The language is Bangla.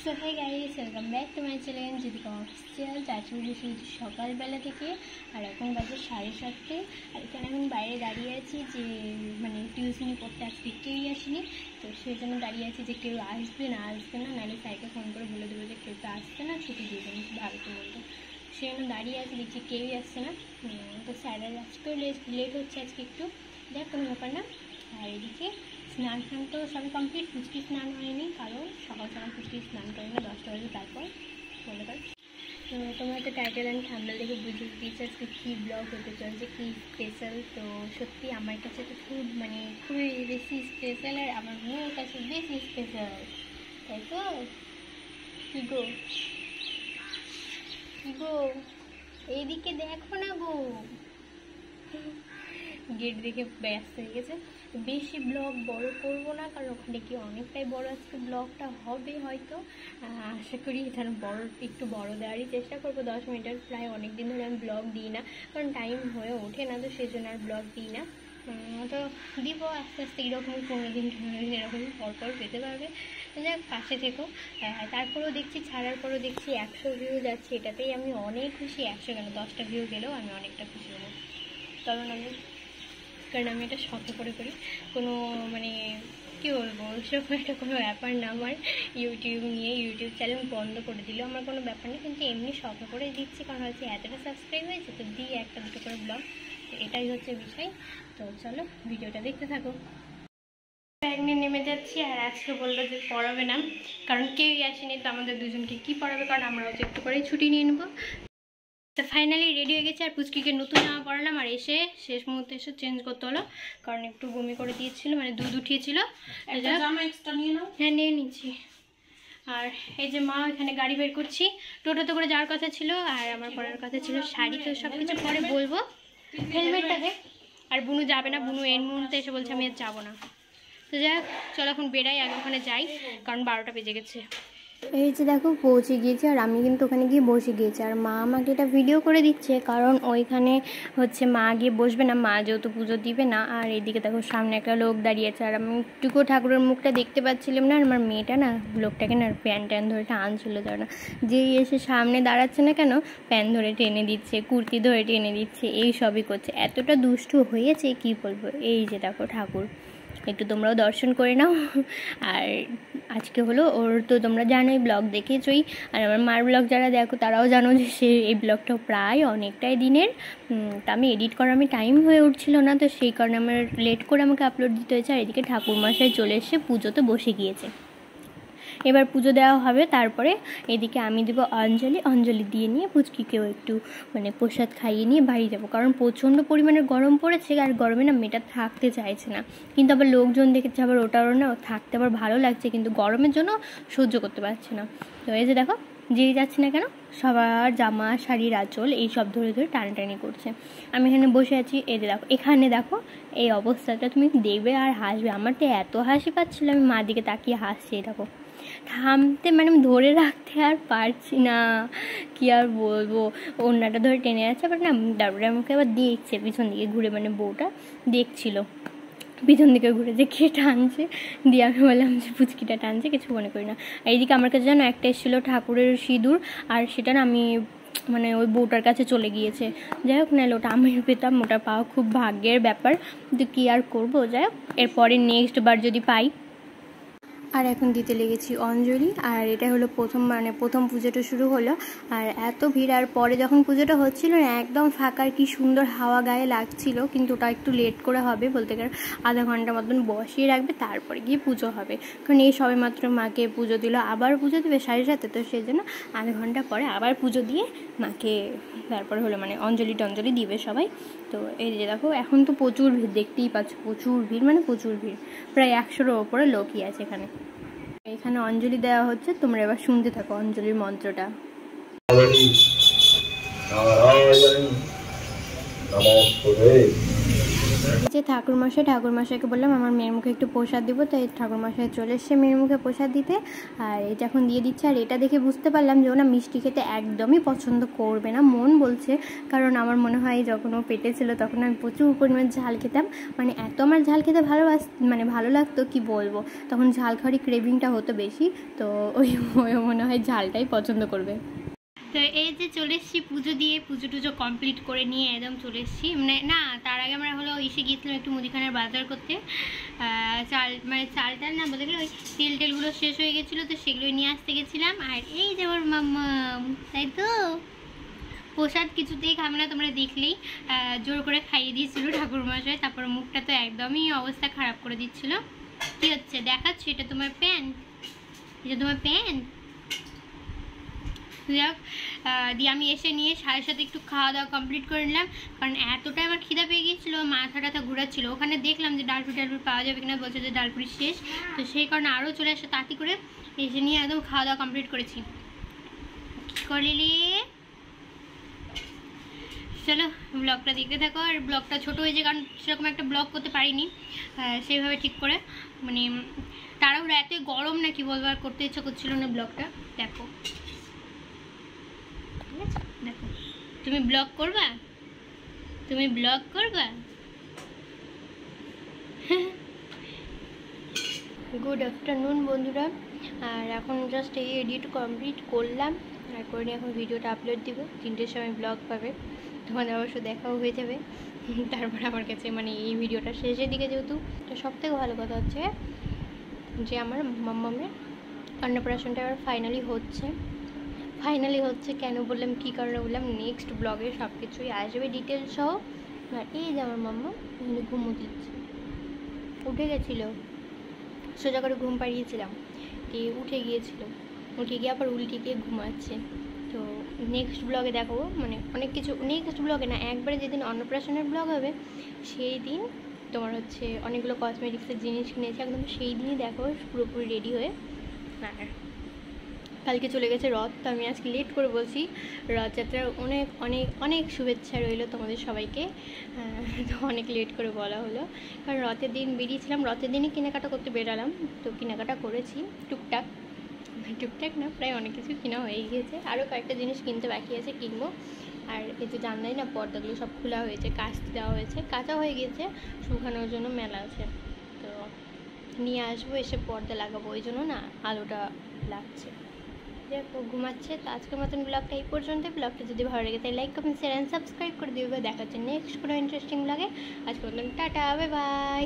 So hi guys, welcome back to my channel Jyotika official. আজকে বসে সকালবেলা থেকে আর এখন বাজে 7:30। আর এখানে আমি বাইরে দাঁড়িয়ে আছি যে মানে টিউশনি করতে আজকে কেউই আসেনি, তো সেই জন্য দাঁড়িয়ে আছি যে কেউ আসবে না নাহলে স্যারকে ফোন করে বলে দেবো যে কেউ তো আসছে না, ছুটি দিয়ে দেবেন ভারতের মধ্যে। সেই জন্য দাঁড়িয়ে আছি, দেখছি কেউই আসছে না। তো স্যারের আজকেও লেট হচ্ছে আজকে একটু, দেখ কোনো ব্যাপার না। আর এদিকে স্নান তো সবই কমপ্লিট, পুচকি স্নান হয়নি কারণ সকাল সকাল পুচকি স্নান করে না 10টা বাজে, তারপর মনে কর। তো তোমরা তো টাইটেল অ্যান্ড থাম্বনেল দেখে বুঝে গিয়েছো আজকে কী ব্লগ হতে চলছে, কী স্পেশাল। তো সত্যি আমার কাছে তো খুবই বেশি স্পেশাল, আর আমার মেয়ের কাছে বেশি স্পেশাল, তাই তো? কী গো এইদিকে দেখো না গো, গেট দেখে ব্যস্ত হয়ে গেছে। বেশি ব্লগ বড় করবো না, কারণ ওখানে কি অনেকটাই বড় আজকে ব্লগটা হবে হয়তো। আশা করি এখানে একটু বড় দেওয়ারই চেষ্টা করবো। 10 মিনিটের প্রায় অনেক দিন ধরে আমি ব্লগ দিই না, কারণ টাইম হয়ে ওঠে না, তো সেই জন্য আর ব্লগ দিই না। তো দিব আস্তে আস্তে, এরকমই 15 দিন এরকমই পরপর পেতে পারবে। যাক, পাশে থেকো। তারপরেও দেখছি, ছাড়ার পরেও দেখছি 100 ভিউ যাচ্ছে, এটাতেই আমি অনেক খুশি। 100 কেন, 10টা ভিউ গেলেও আমি অনেকটা খুশি হবো, কারণ আমি এটা শখে করে করি। কোনো মানে কী বলবো, ওইসব একটা কোনো ব্যাপার না আমার। ইউটিউব চ্যানেল বন্ধ করে দিলেও আমার কোনো ব্যাপার নেই, কিন্তু এমনি শখে করে দিচ্ছি, কারণ হচ্ছে এতটা সাবস্ক্রাইব হয়েছে, তো দিয়ে একটা দুটো করে ব্লগ, তো এটাই হচ্ছে বিষয়। তো চলো ভিডিওটা দেখতে থাকো। ব্যাগ নিয়ে নেমে যাচ্ছি, আর আজকে বললো যে পড়াবে না, কারণ কেউই আসেনি, তো আমাদের দুজনকে কী পড়াবে, কারণ আমরা হচ্ছে একটু করেই ছুটি নিয়ে নেবো। তো ফাইনালি রেডি হয়ে গেছে, আর পুচকিকে নতুন জামা পরালাম, আর এসে শেষ মুহূর্তে এসে চেঞ্জ করতে হলো, কারণ একটু বমি করে দিয়েছিল, মানে দুধ উঠিয়েছিল। হ্যাঁ, নিয়ে নিচ্ছি। আর এই যে মা এখানে গাড়ি বের করছি, টোটোতে করে যাওয়ার কথা ছিল, আর আমার পরার কথা ছিল শাড়ি, তো সব কিছু পরে বলবো। হেলমেটটা দে। আর বুনু যাবে না, বুনু এই মুহূর্তে এসে বলছে আমি আর যাবো না। তো যাক, চলো এখন বেরাই, আগে ওখানে যাই, কারণ 12টা বেজে গেছে। এই যে দেখো পৌঁছে গিয়েছে, আর আমি কিন্তু ওখানে গিয়ে বসে গিয়েছি, আর মা আমাকে এটা ভিডিও করে দিচ্ছে, কারণ ওইখানে হচ্ছে মা গিয়ে বসবে না, মা যেহেতু পুজো দিবে না। আর এইদিকে দেখো সামনে একটা লোক দাঁড়িয়েছে, আর আমি একটুকু ঠাকুরের মুখটা দেখতে পাচ্ছিলাম না, আর আমার মেয়েটা না লোকটাকে না প্যান ধরে টানছিল, যাও না, যেই এসে সামনে দাঁড়াচ্ছে না কেন প্যান ধরে টেনে দিচ্ছে, কুর্তি ধরে টেনে দিচ্ছে, এই সবই করছে। এতটা দুষ্টু হয়েছে কি বলবো। এই যে দেখো ঠাকুর, একটু তোমরাও দর্শন করে নাও। আর আজকে হলো ওর, তো তোমরা জানোই, ব্লগ দেখেছই, আর আমার মার ব্লগ যারা দেখো তারাও জানো যে সে এই ব্লগটাও প্রায় অনেকটাই দিনের। তা আমি এডিট করার টাইম হয়ে উঠছিল না, তো সেই কারণে আমার লেট করে আমাকে আপলোড দিতে হয়েছে। আর এদিকে ঠাকুরমশাই চলে এসে পুজোতে বসে গিয়েছে, এবার পুজো দেওয়া হবে। তারপরে এদিকে আমি দেবো অঞ্জলি দিয়ে নিয়ে পুচকিকেও একটু মানে প্রসাদ খাইয়ে নিয়ে বাড়ি যাবো, কারণ প্রচণ্ড পরিমাণে গরম পড়েছে, আর গরমে না মেয়েটা থাকতে চাইছে না। কিন্তু আবার লোকজন দেখেছে, আবার ওটারও না থাকতে আবার ভালো লাগছে, কিন্তু গরমের জন্য সহ্য করতে পারছে না। তো এই যে দেখো, যেই যাচ্ছে না কেন সবার জামা শাড়ির আঁচল এই সব ধরে ধরে টানাটানি করছে। আমি এখানে বসে আছি, এই যে দেখো, এখানে দেখো এই অবস্থাটা তুমি দেখবে আর হাসবে। আমার তো এত হাসি পাচ্ছিল, আমি মার দিকে তাকিয়ে হাসছি, দেখো থামতে মানে আমি ধরে রাখতে আর পারছি না, কি আর বলবো। ওড়নাটা ধরে টেনে যাচ্ছে, আবার না তারপরে আমাকে আবার দেখছে পিছন দিকে ঘুরে, মানে বউটা দেখছিল পিছন দিকে ঘুরে যে কে টানছে, দিয়ে আমি বললাম যে পুচকিটা টানছে, কিছু মনে করি না। আর এইদিকে আমার কাছে জানো একটা এসেছিলো ঠাকুরের সিঁদুর, আর সেটা না আমি মানে ওই বউটার কাছে চলে গিয়েছে। যাই হোক, নাহলে ওটা আমি পেতাম, ওটা পাওয়া খুব ভাগ্যের ব্যাপার, কিন্তু কী আর করবো। যাই হোক, এরপরে নেক্সট বার যদি পাই। আর এখন দিতে লেগেছি অঞ্জলি, আর এটা হলো প্রথম পুজোটা শুরু হলো, আর এত ভিড়। আর পরে যখন পুজোটা হচ্ছিল না একদম ফাঁকার, কি সুন্দর হাওয়া গায়ে লাগছিল, কিন্তু ওটা একটু লেট করে হবে, বলতে গেলে আধা ঘন্টা মতন বসিয়ে রাখবে, তারপরে গিয়ে পুজো হবে। কারণ এই সবে মাত্র মাকে পুজো দিল, আবার পুজো দেবে 7:30, তো সেই জন্য আধা ঘন্টা পরে আবার পুজো দিয়ে মাকে তারপরে হলো মানে অঞ্জলি দিবে সবাই। তো এই যে দেখো, এখন তো প্রচুর ভিড়, দেখতেই পাচ্ছ প্রচুর ভিড়, মানে প্রচুর ভিড়, প্রায় 100-এর ওপরে লোকই আছে এখানে। এখানে অঞ্জলি দেওয়া হচ্ছে, তোমরা এবার শুনতে থাকো অঞ্জলির মন্ত্রটা। এই যে ঠাকুরমশাইকে বললাম আমার মেয়ের মুখে একটু প্রসাদ দিব, তাই ঠাকুরমশাই চলে এসছে মেয়ের মুখে প্রসাদ দিতে। আর এটা এখন দিয়ে দিচ্ছে। আর এটা দেখে বুঝতে পারলাম যে ও না মিষ্টি খেতে একদমই পছন্দ করবে না, মন বলছে। কারণ আমার মনে হয় যখন ও পেটে ছিল তখন আমি প্রচুর পরিমাণ ঝাল খেতাম, মানে এত আমার ঝাল খেতে ভালো লাগতো কি বলবো। তখন ঝাল খাওয়ারই ক্রেভিংটা হতো বেশি, তো ওই মনে হয় ঝালটাই পছন্দ করবে। তো এই যে চলে এসেছি পুজো দিয়ে, পুজো টুজো কমপ্লিট করে নিয়ে একদম চলে এসেছি। মানে না, তার আগে আমরা হলো এসে গিয়েছিলাম একটু মুদিখানার বাজার করতে। চালটা না বলে গেলে ওই তেলগুলো শেষ হয়ে গেছিলো, তো সেগুলোই নিয়ে আসতে গেছিলাম। আর এই যে আমার মাম্মা, তাই তো প্রসাদ কিছুতেই খাবে না, তোমরা দেখলেই জোর করে খাইয়ে দিয়েছিল ঠাকুরমশাই। তারপর মুখটা তো একদমই অবস্থা খারাপ করে দিচ্ছিল। কি হচ্ছে দেখাচ্ছি, এটা তোমার প্যান্ট, এটা তোমার প্যান্ট। যাক, দিয়ে আমি এসে নিয়ে সাথে একটু খাওয়া দাওয়া কমপ্লিট করে নিলাম, কারণ এতটা আমার খিদা পেয়ে গিয়েছিলো, মাথা টাথা ঘোরাচ্ছিলো। ওখানে দেখলাম যে ডালপুরি পাওয়া যাবে কিনা, বলছে যে ডালপুরি শেষ, তো সেই কারণে আরও চলে আসে তাড়াতাড়ি করে এসে নিয়ে একদম খাওয়া দাওয়া কমপ্লিট করেছি। কী করলি? চলো ব্লগটা দেখতে থাকো। আর ব্লগটা ছোটো হয়েছে কারণ সেরকম একটা ব্লগ করতে পারিনি সেইভাবে ঠিক করে, মানে তাড়াহুড়ো, এতই গরম না কি বলবো, আর করতে ইচ্ছা করছিল না ব্লগটা। দেখো দেখো, তুমি ব্লগ করবা, তুমি ব্লগ করবা। গুড আফটারনুন বন্ধুরা। আর এখন জাস্ট এই এডিট কমপ্লিট করলাম, আর করে এখন ভিডিওটা আপলোড দিব, 3টের সময় ব্লগ পাবে, তোমাদের অবশ্য দেখাও হয়ে যাবে। তারপর আমার কাছে মানে এই ভিডিওটা শেষের দিকে যেহেতু, তো সবথেকে ভালো কথা হচ্ছে যে আমার মাম্মামের অন্নপ্রাশনটা এবার ফাইনালি হচ্ছে। কেন বললাম, কী কারণে বললাম, নেক্সট ব্লগে সব কিছুই আসবে ডিটেলস সহ। আর এই যে আমার মাম্মা ঘুমো দিচ্ছে, উঠে গেছিলো, সোজা করে ঘুম পাড়িয়েছিলাম, দিয়ে উঠে গিয়ে আবার উল্টে গিয়ে ঘুমাচ্ছে। তো নেক্সট ব্লগে দেখাবো, মানে অনেক কিছু, নেক্সট ব্লগে না, একবারে যেদিন অন্নপ্রাশনের ব্লগ হবে সেই দিন তোমার হচ্ছে অনেকগুলো কসমেটিক্সের জিনিস কিনেছি, একদম সেই দিনই দেখো পুরোপুরি রেডি হয়ে। আর কালকে চলে গেছে রথ, তো আমি আজকে লেট করে বলছি, রথযাত্রার অনেক অনেক অনেক শুভেচ্ছা রইল তোমাদের সবাইকে। তো অনেক লেট করে বলা হলো, কারণ রথের দিন বেরিয়েছিলাম, রথের দিনই কেনাকাটা করতে বেরালাম, তো কেনাকাটা করেছি টুকটাক না, প্রায় অনেক কিছু কেনা হয়ে গিয়েছে, আরও কয়েকটা জিনিস কিনতে বাকি আছে, কিনবো। আর এই যে জানলাই না, পর্দাগুলো সব খোলা হয়েছে, কাচতে দেওয়া হয়েছে, কাঁচা হয়ে গিয়েছে, শুকানোর জন্য মেলা আছে, তো নিয়ে আসবো, এসে পর্দা লাগাবো, ওই জন্য না আলোটা লাগছে। দেখো ঘুমাচ্ছে। তো আজকের মতন ব্লগটা এই পর্যন্ত। ব্লগটা যদি ভালো লাগে তাই like, comment, share and subscribe করে দিবে। দেখা হচ্ছে নেক্সট কোনো ইন্টারেস্টিং ব্লগে। আজকের মতন টাটা, বাই বাই।